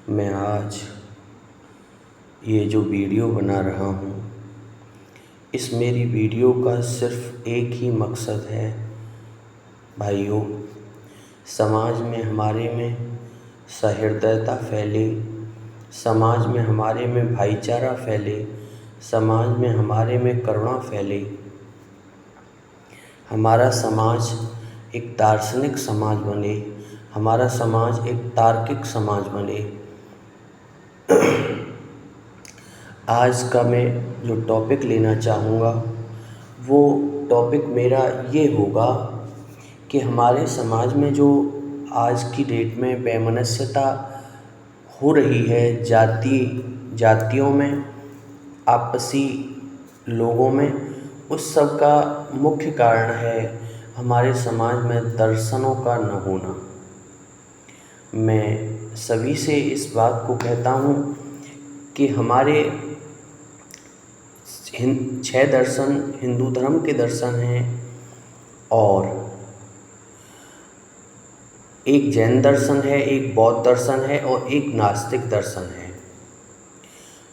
मैं आज ये जो वीडियो बना रहा हूँ, इस मेरी वीडियो का सिर्फ़ एक ही मकसद है। भाइयों, समाज में हमारे में सहृदयता फैले, समाज में हमारे में भाईचारा फैले, समाज में हमारे में करुणा फैले। हमारा समाज एक दार्शनिक समाज बने, हमारा समाज एक तार्किक समाज बने। आज का मैं जो टॉपिक लेना चाहूँगा वो टॉपिक मेरा ये होगा कि हमारे समाज में जो आज की डेट में वैमनस्यता हो रही है, जातियों में, आपसी लोगों में, उस सब का मुख्य कारण है हमारे समाज में दर्शनों का न होना। मैं सभी से इस बात को कहता हूँ कि हमारे 6 दर्शन हिंदू धर्म के दर्शन हैं और एक जैन दर्शन है, एक बौद्ध दर्शन है और एक नास्तिक दर्शन है।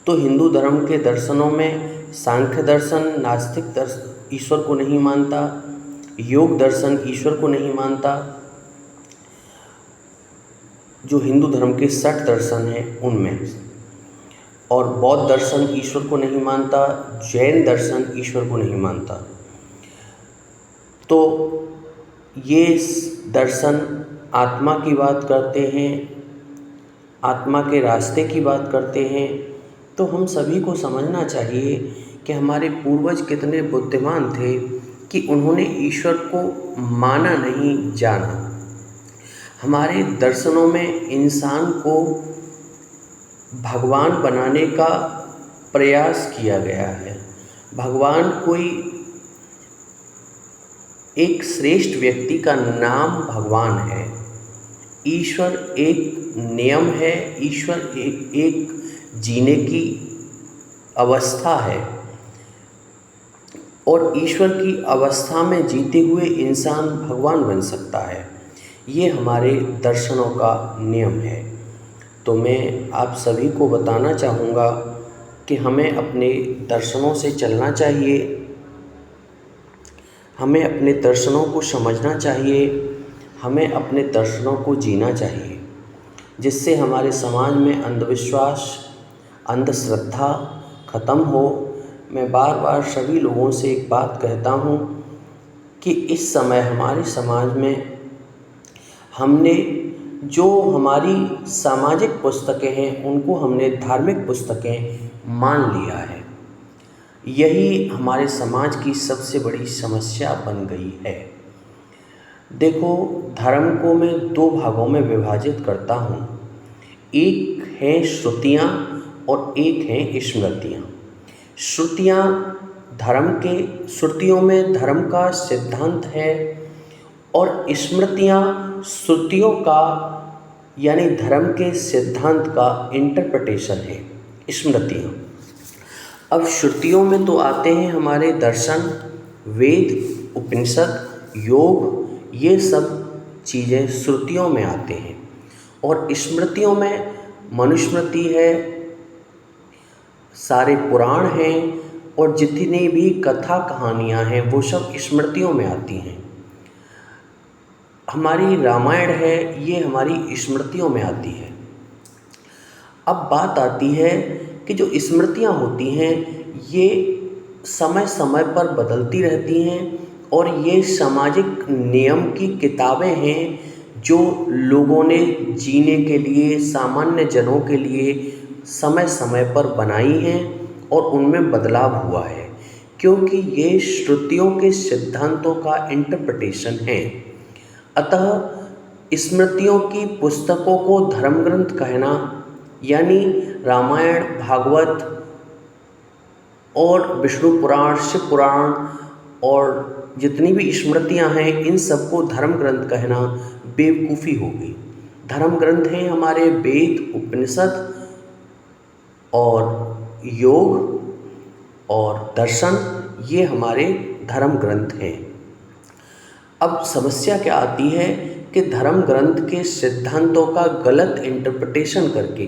तो हिंदू धर्म के दर्शनों में सांख्य दर्शन नास्तिक दर्शन ईश्वर को नहीं मानता, योग दर्शन ईश्वर को नहीं मानता। जो हिंदू धर्म के 60 दर्शन हैं उनमें, और बौद्ध दर्शन ईश्वर को नहीं मानता, जैन दर्शन ईश्वर को नहीं मानता। तो ये दर्शन आत्मा की बात करते हैं, आत्मा के रास्ते की बात करते हैं। तो हम सभी को समझना चाहिए कि हमारे पूर्वज कितने बुद्धिमान थे कि उन्होंने ईश्वर को माना नहीं, जाना। हमारे दर्शनों में इंसान को भगवान बनाने का प्रयास किया गया है। भगवान कोई एक श्रेष्ठ व्यक्ति का नाम भगवान है। ईश्वर एक नियम है, ईश्वर एक जीने की अवस्था है और ईश्वर की अवस्था में जीते हुए इंसान भगवान बन सकता है। ये हमारे दर्शनों का नियम है। तो मैं आप सभी को बताना चाहूँगा कि हमें अपने दर्शनों से चलना चाहिए, हमें अपने दर्शनों को समझना चाहिए, हमें अपने दर्शनों को जीना चाहिए, जिससे हमारे समाज में अंधविश्वास, अंधश्रद्धा ख़त्म हो। मैं बार बार सभी लोगों से एक बात कहता हूँ कि इस समय हमारे समाज में हमने जो हमारी सामाजिक पुस्तकें हैं उनको हमने धार्मिक पुस्तकें मान लिया है। यही हमारे समाज की सबसे बड़ी समस्या बन गई है। देखो, धर्म को मैं 2 भागों में विभाजित करता हूँ। एक है श्रुतियाँ और एक है स्मृतियाँ। श्रुतियों में धर्म का सिद्धांत है और स्मृतियाँ श्रुतियों का यानी धर्म के सिद्धांत का इंटरप्रिटेशन है। स्मृतियाँ, अब श्रुतियों में तो आते हैं हमारे दर्शन, वेद, उपनिषद, योग, ये सब चीज़ें श्रुतियों में आते हैं। और स्मृतियों में मनुस्मृति है, सारे पुराण हैं और जितनी भी कथा कहानियाँ हैं वो सब स्मृतियों में आती हैं। हमारी रामायण है, ये हमारी स्मृतियों में आती है। अब बात आती है कि जो स्मृतियाँ होती हैं ये समय समय पर बदलती रहती हैं और ये सामाजिक नियम की किताबें हैं जो लोगों ने जीने के लिए, सामान्य जनों के लिए समय समय पर बनाई हैं और उनमें बदलाव हुआ है, क्योंकि ये श्रुतियों के सिद्धांतों का इंटरप्रिटेशन है। अतः स्मृतियों की पुस्तकों को धर्म ग्रंथ कहना, यानी रामायण, भागवत और विष्णु पुराण, शिव पुराण और जितनी भी स्मृतियाँ हैं इन सबको धर्म ग्रंथ कहना बेवकूफ़ी होगी। धर्म ग्रंथ हैं हमारे वेद, उपनिषद और योग और दर्शन, ये हमारे धर्म ग्रंथ हैं। अब समस्या क्या आती है कि धर्म ग्रंथ के सिद्धांतों का गलत इंटरप्रिटेशन करके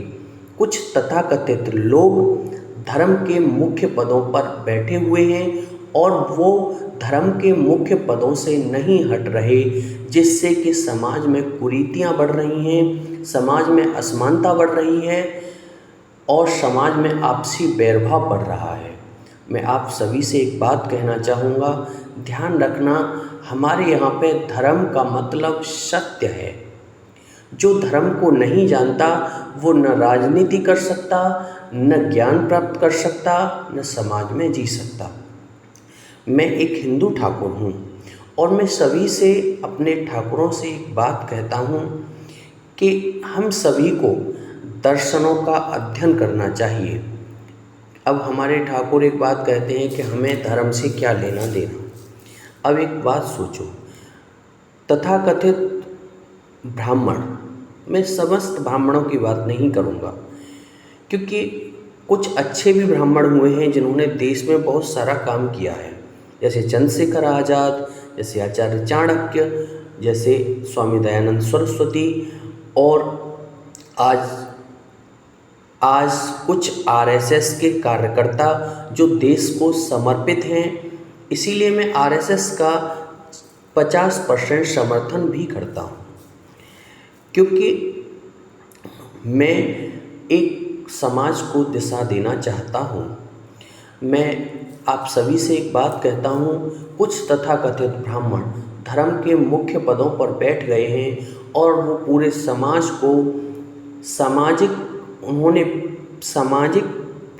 कुछ तथाकथित लोग धर्म के मुख्य पदों पर बैठे हुए हैं और वो धर्म के मुख्य पदों से नहीं हट रहे, जिससे कि समाज में कुरीतियाँ बढ़ रही हैं, समाज में असमानता बढ़ रही है और समाज में आपसी बैरभाव बढ़ रहा है। मैं आप सभी से एक बात कहना चाहूँगा, ध्यान रखना, हमारे यहाँ पे धर्म का मतलब सत्य है। जो धर्म को नहीं जानता वो न राजनीति कर सकता, न ज्ञान प्राप्त कर सकता, न समाज में जी सकता। मैं एक हिंदू ठाकुर हूँ और मैं सभी से, अपने ठाकुरों से एक बात कहता हूँ कि हम सभी को दर्शनों का अध्ययन करना चाहिए। अब हमारे ठाकुर एक बात कहते हैं कि हमें धर्म से क्या लेना देना। अब एक बात सोचो, तथाकथित ब्राह्मण, मैं समस्त ब्राह्मणों की बात नहीं करूँगा क्योंकि कुछ अच्छे भी ब्राह्मण हुए हैं जिन्होंने देश में बहुत सारा काम किया है, जैसे चंद्रशेखर आज़ाद, जैसे आचार्य चाणक्य, जैसे स्वामी दयानंद सरस्वती, और आज कुछ आरएसएस के कार्यकर्ता जो देश को समर्पित हैं। इसीलिए मैं आरएसएस का 50% समर्थन भी करता हूँ, क्योंकि मैं एक समाज को दिशा देना चाहता हूँ। मैं आप सभी से एक बात कहता हूँ, कुछ तथाकथित ब्राह्मण धर्म के मुख्य पदों पर बैठ गए हैं और वो पूरे समाज को उन्होंने सामाजिक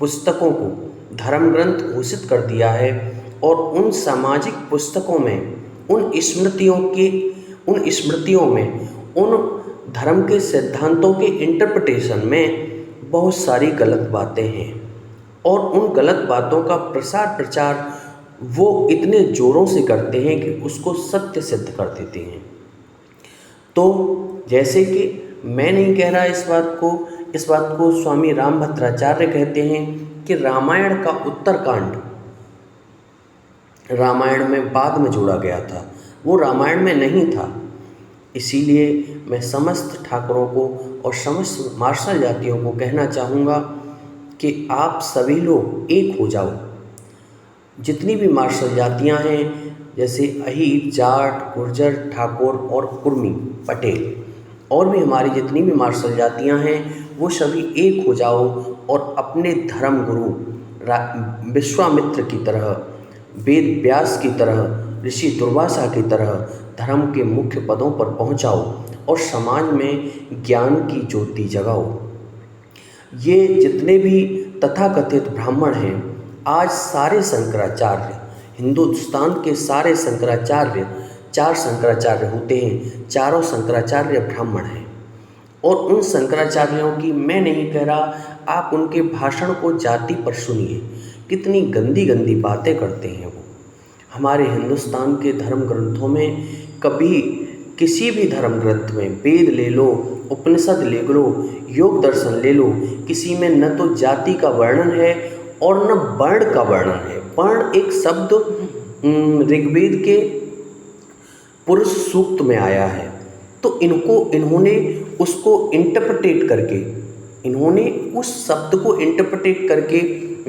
पुस्तकों को धर्म ग्रंथ घोषित कर दिया है और उन सामाजिक पुस्तकों में, उन स्मृतियों में, उन धर्म के सिद्धांतों के इंटरप्रिटेशन में बहुत सारी गलत बातें हैं और उन गलत बातों का प्रचार वो इतने ज़ोरों से करते हैं कि उसको सत्य सिद्ध कर देते हैं। तो जैसे कि मैं नहीं कह रहा इस बात को स्वामी रामभद्राचार्य कहते हैं कि रामायण का उत्तरकांड रामायण में बाद में जोड़ा गया था, वो रामायण में नहीं था। इसीलिए मैं समस्त ठाकुरों को और समस्त मार्शल जातियों को कहना चाहूँगा कि आप सभी लोग एक हो जाओ। जितनी भी मार्शल जातियाँ हैं, जैसे अहीर, जाट, गुर्जर, ठाकुर और कुर्मी, पटेल, और भी हमारी जितनी भी मार्शल जातियाँ हैं, वो सभी एक हो जाओ और अपने धर्म गुरु विश्वामित्र की तरह, वेद व्यास की तरह, ऋषि दुर्वासा की तरह धर्म के मुख्य पदों पर पहुँचाओ और समाज में ज्ञान की ज्योति जगाओ। ये जितने भी तथाकथित ब्राह्मण हैं, आज सारे शंकराचार्य, हिंदुस्तान के सारे शंकराचार्य, 4 शंकराचार्य होते हैं, चारों शंकराचार्य ब्राह्मण हैं। और उन शंकराचार्यों की मैं नहीं कह रहा, आप उनके भाषण को जाति पर सुनिए, कितनी गंदी गंदी बातें करते हैं वो। हमारे हिंदुस्तान के धर्म ग्रंथों में कभी किसी भी धर्म ग्रंथ में, वेद ले लो, उपनिषद ले लो, योग दर्शन ले लो, किसी में न तो जाति का वर्णन है और न वर्ण का वर्णन है। वर्ण एक शब्द ऋग्वेद के पुरुष सूक्त में आया है, तो इन्होंने उसको इंटरप्रेट करके, इन्होंने उस शब्द को इंटरप्रेट करके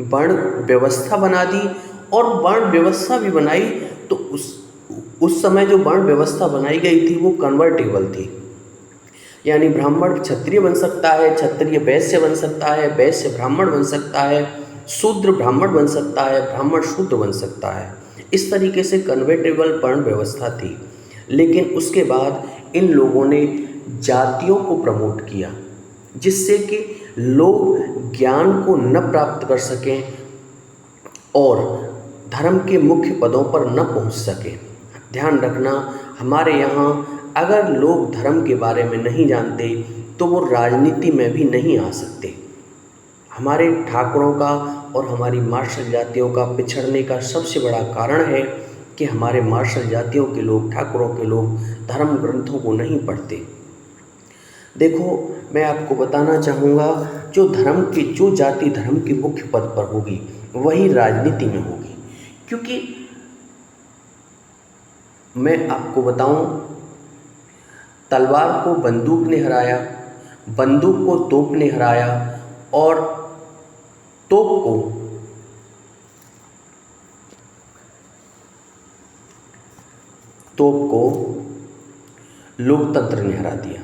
वर्ण व्यवस्था बना दी। और वर्ण व्यवस्था भी बनाई तो उस समय जो वर्ण व्यवस्था बनाई गई थी वो कन्वर्टेबल थी, यानी ब्राह्मण क्षत्रिय बन सकता है, क्षत्रिय वैश्य बन सकता है, वैश्य ब्राह्मण बन सकता है, शूद्र ब्राह्मण बन सकता है, ब्राह्मण शूद्र बन सकता है। इस तरीके से कन्वर्टेबल वर्ण व्यवस्था थी। लेकिन उसके बाद इन लोगों ने जातियों को प्रमोट किया, जिससे कि लोग ज्ञान को न प्राप्त कर सकें और धर्म के मुख्य पदों पर न पहुंच सकें। ध्यान रखना, हमारे यहाँ अगर लोग धर्म के बारे में नहीं जानते तो वो राजनीति में भी नहीं आ सकते। हमारे ठाकुरों का और हमारी मार्शल जातियों का पिछड़ने का सबसे बड़ा कारण है कि हमारे मार्शल जातियों के लोग, ठाकुरों के लोग धर्म ग्रंथों को नहीं पढ़ते। देखो, मैं आपको बताना चाहूँगा, जो जाति धर्म के मुख्य पद पर होगी वही राजनीति में होगी। क्योंकि मैं आपको बताऊं, तलवार को बंदूक ने हराया, बंदूक को तोप ने हराया और तोप को लोकतंत्र ने हरा दिया,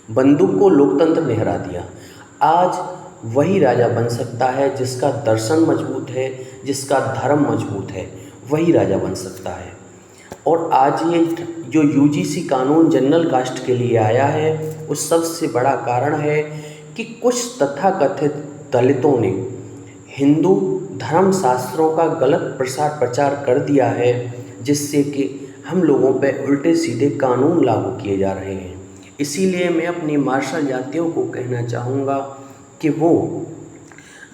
बंदूक को लोकतंत्र ने हरा दिया। आज वही राजा बन सकता है जिसका दर्शन मजबूत है, जिसका धर्म मजबूत है, वही राजा बन सकता है। और आज ये जो यूजीसी कानून जनरल कास्ट के लिए आया है, उस सबसे बड़ा कारण है कि कुछ तथाकथित दलितों ने हिंदू धर्म शास्त्रों का गलत प्रचार कर दिया है, जिससे कि हम लोगों पर उल्टे सीधे कानून लागू किए जा रहे हैं। इसीलिए मैं अपनी मार्शल जातियों को कहना चाहूँगा कि वो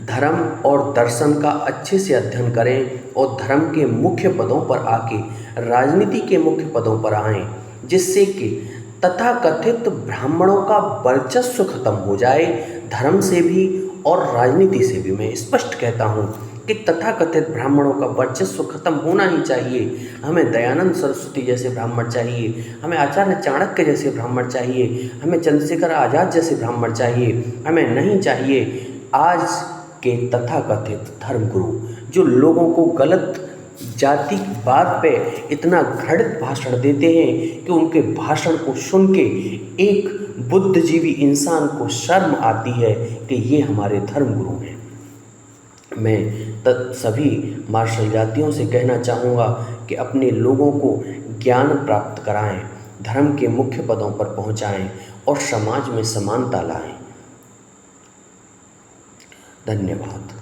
धर्म और दर्शन का अच्छे से अध्ययन करें और धर्म के मुख्य पदों पर आके राजनीति के मुख्य पदों पर आएं, जिससे कि तथाकथित ब्राह्मणों का वर्चस्व खत्म हो जाए, धर्म से भी और राजनीति से भी। मैं स्पष्ट कहता हूँ कि तथाकथित ब्राह्मणों का वर्चस्व खत्म होना ही चाहिए। हमें दयानंद सरस्वती जैसे ब्राह्मण चाहिए, हमें आचार्य चाणक्य जैसे ब्राह्मण चाहिए, हमें चंद्रशेखर आज़ाद जैसे ब्राह्मण चाहिए। हमें नहीं चाहिए आज के तथाकथित धर्मगुरु जो लोगों को गलत जातिवाद पे इतना घृणित भाषण देते हैं कि उनके भाषण को सुन के एक बुद्धिजीवी इंसान को शर्म आती है कि ये हमारे धर्मगुरु हैं। मैं सभी मार्शल जातियों से कहना चाहूँगा कि अपने लोगों को ज्ञान प्राप्त कराएं, धर्म के मुख्य पदों पर पहुँचाएं और समाज में समानता लाएं। धन्यवाद।